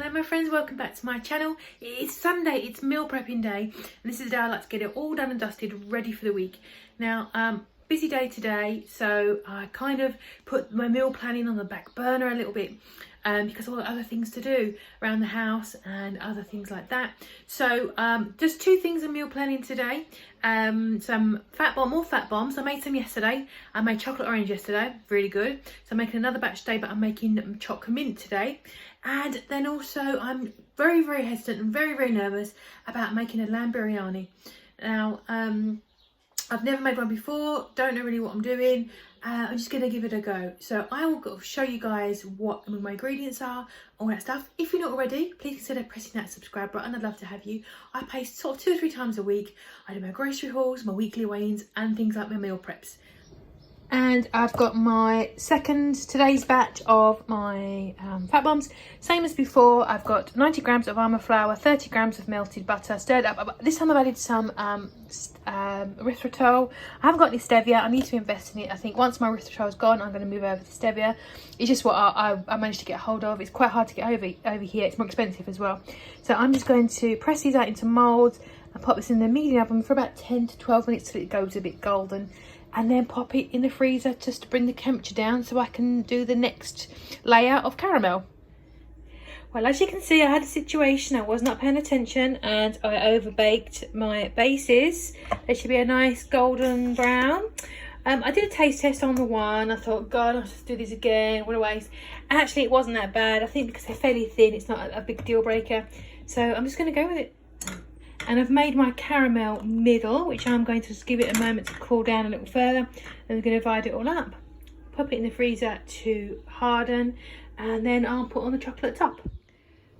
Hello my friends, welcome back to my channel. It's Sunday, it's meal prepping day, and this is the day I like to get it all done and dusted, ready for the week. Now, busy day today, so I kind of put my meal planning on the back burner a little bit because I've got other things to do around the house and other things like that. So just two things in meal planning today. Some more fat bombs. I made some yesterday. I made chocolate orange yesterday, really good. So I'm making another batch today, but I'm making choc mint today. And then also I'm very hesitant and very nervous about making a lamb biryani. Now I've never made one before, don't know really what I'm doing. I'm just going to give it a go. So I will show you guys what my ingredients are, all that stuff. If you're not already, please consider pressing that subscribe button. I'd love to have you. I post sort of 2 or 3 times a week. I do my grocery hauls, my weekly weigh-ins and things like my meal preps. And I've got my today's batch of my fat bombs. Same as before, I've got 90 grams of almond flour, 30 grams of melted butter, stirred up. This time I've added some erythritol. I haven't got any stevia. I need to invest in it. I think once my erythritol is gone, I'm going to move over to stevia. It's just what I managed to get a hold of. It's quite hard to get over here. It's more expensive as well. So I'm just going to press these out into moulds and pop this in the medium oven for about 10 to 12 minutes till it goes a bit golden. And then pop it in the freezer just to bring the temperature down so I can do the next layer of caramel. Well, as you can see, I had a situation. I was not paying attention and I overbaked my bases. They should be a nice golden brown. I did a taste test on the one. I thought, God, I'll just do this again. What a waste. Actually, it wasn't that bad. I think because they're fairly thin, it's not a big deal breaker. So I'm just going to go with it. And I've made my caramel middle, which I'm going to just give it a moment to cool down a little further. And I'm going to divide it all up, pop it in the freezer to harden, and then I'll put on the chocolate top.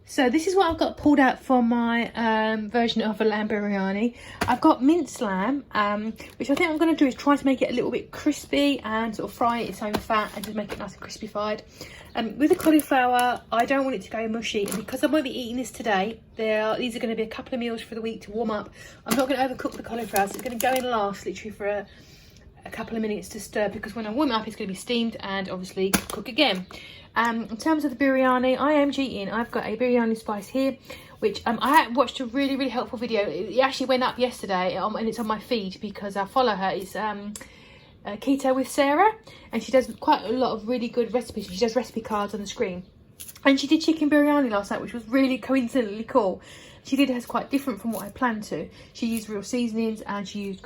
So this is what I've got pulled out for my version of a lamb biryani. I've got minced lamb, which I think I'm going to do is try to make it a little bit crispy and sort of fry it in its own fat and just make it nice and crispy-fied. With the cauliflower, I don't want it to go mushy, and because I won't be eating this today, these are going to be a couple of meals for the week to warm up. I'm not going to overcook the cauliflower, so it's going to go in last, literally for a couple of minutes to stir, because when I warm it up, it's going to be steamed and obviously cook again. In terms of the biryani, I am cheating. I've got a biryani spice here, which I watched a really helpful video. It actually went up yesterday, and it's on my feed because I follow her. It's Keto with Sarah, and she does quite a lot of really good recipes. She does recipe cards on the screen, and she did chicken biryani last night, which was really coincidentally cool. She did hers quite different from what I planned to. She used real seasonings and she used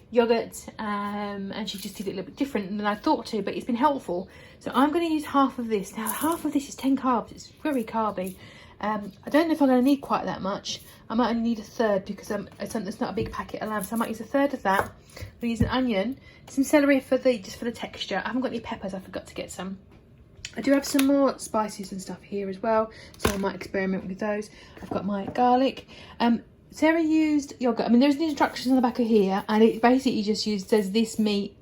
yogurt, and she just did it a little bit different than I thought to, but it's been helpful. So I'm going to use half of this. Now half of this is 10 carbs. It's very carby. I don't know if I'm going to need quite that much. I might only need a third because it's not a big packet of lamb, so I might use a third of that. I'm going to use an onion, some celery just for the texture. I haven't got any peppers. I forgot to get some. I do have some more spices and stuff here as well, so I might experiment with those. I've got my garlic. Sarah used yogurt. I mean, there's the instructions on the back of here, and it basically just says this meat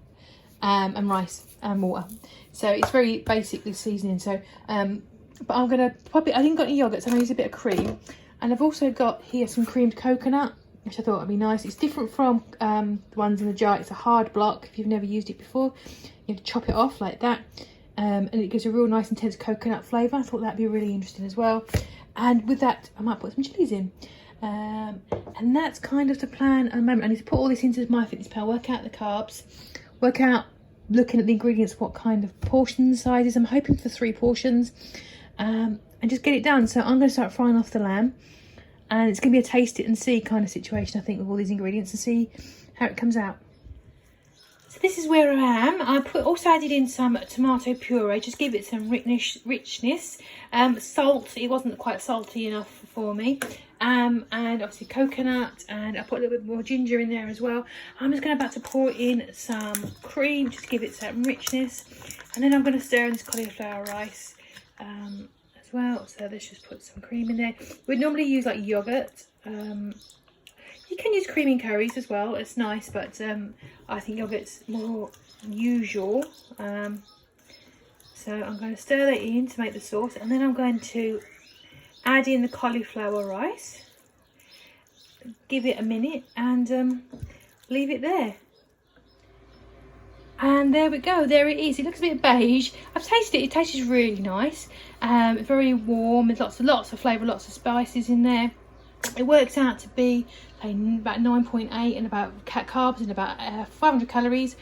and rice and water. So it's very basic, this seasoning. So, but I'm gonna pop it. I didn't got any yogurt, so I'm gonna use a bit of cream, and I've also got here some creamed coconut, which I thought would be nice. It's different from the ones in the jar. It's a hard block. If you've never used it before, you have to chop it off like that, and it gives a real nice intense coconut flavour. I thought that'd be really interesting as well. And with that, I might put some chilies in. And that's kind of the plan at the moment. I need to put all this into MyFitnessPal, work out the carbs, work out, looking at the ingredients, what kind of portion sizes. I'm hoping for 3 portions, and just get it done. So I'm going to start frying off the lamb, and it's going to be a taste it and see kind of situation, I think, with all these ingredients, and see how it comes out. So this is where I am. I also added in some tomato puree, just give it some richness. Salt, it wasn't quite salty enough for me. And obviously coconut, and I put a little bit more ginger in there as well. I'm just about to pour in some cream, just to give it some richness. And then I'm going to stir in this cauliflower rice as well. So let's just put some cream in there. We'd normally use like yogurt. You can use cream in curries as well, it's nice, but I think yogurt's more usual. So I'm going to stir that in to make the sauce, and then I'm going to add in the cauliflower rice, give it a minute, and leave it there. And there we go, there it is. It looks a bit beige. I've tasted it, it tastes really nice. Very warm, there's lots of flavour, lots of spices in there. It works out to be about 9.8 and about carbs and about 500 calories.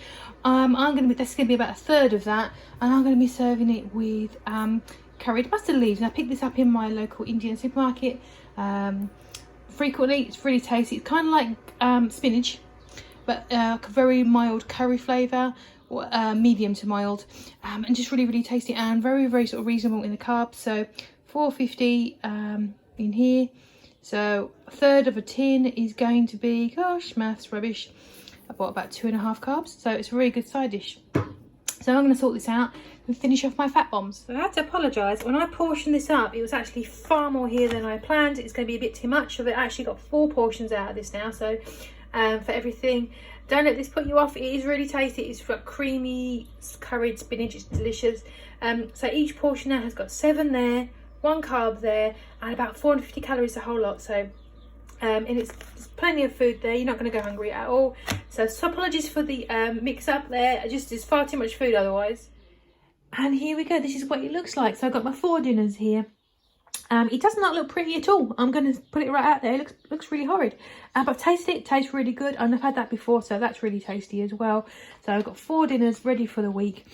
That's gonna be about a third of that, and I'm gonna be serving it with curried mustard leaves. And I picked this up in my local Indian supermarket frequently. It's really tasty. It's kind of like spinach, but very mild curry flavour, medium to mild, and just really tasty, and very sort of reasonable in the carbs. So 450 in here. So a third of a tin is going to be, gosh, maths rubbish, I bought about 2.5 carbs, so it's a really good side dish. So I'm going to sort this out and finish off my fat bombs. So I have to apologise, when I portioned this up, it was actually far more here than I planned. It's going to be a bit too much, so I've actually got 4 portions out of this now. So for everything, don't let this put you off. It is really tasty. It's got creamy curried spinach, it's delicious. So each portion now has got 7 there, 1 carb there, and about 450 calories, the whole lot. So and there's plenty of food there. You're not going to go hungry at all. So apologies for the mix up there. There's far too much food otherwise. And here we go. This is what it looks like. So I've got my 4 dinners here. It does not look pretty at all. I'm going to put it right out there. It looks really horrid. But I've tasted it. It tastes really good. And I've had that before, so that's really tasty as well. So I've got 4 dinners ready for the week.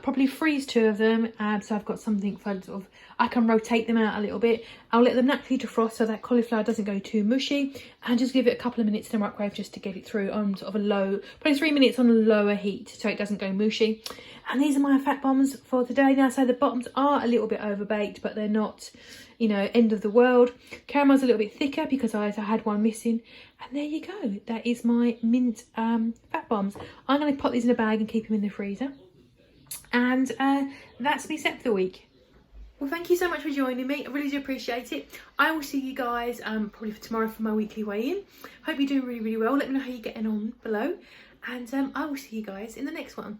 Probably freeze 2 of them. So I've got something for sort of, I can rotate them out a little bit. I'll let them naturally defrost so that cauliflower doesn't go too mushy. And just give it a couple of minutes in the microwave just to get it through on sort of a low, probably 3 minutes on a lower heat so it doesn't go mushy. And these are my fat bombs for today. Now, so the bottoms are a little bit overbaked, but they're not, you know, end of the world. Caramel's a little bit thicker because I had one missing. And there you go. That is my mint fat bombs. I'm going to pop these in a bag and keep them in the freezer. And that's me set for the week. Well, thank you so much for joining me. I really do appreciate it. I will see you guys probably for tomorrow for my weekly weigh-in. Hope you're doing really well. Let me know how you're getting on below. And I will see you guys in the next one.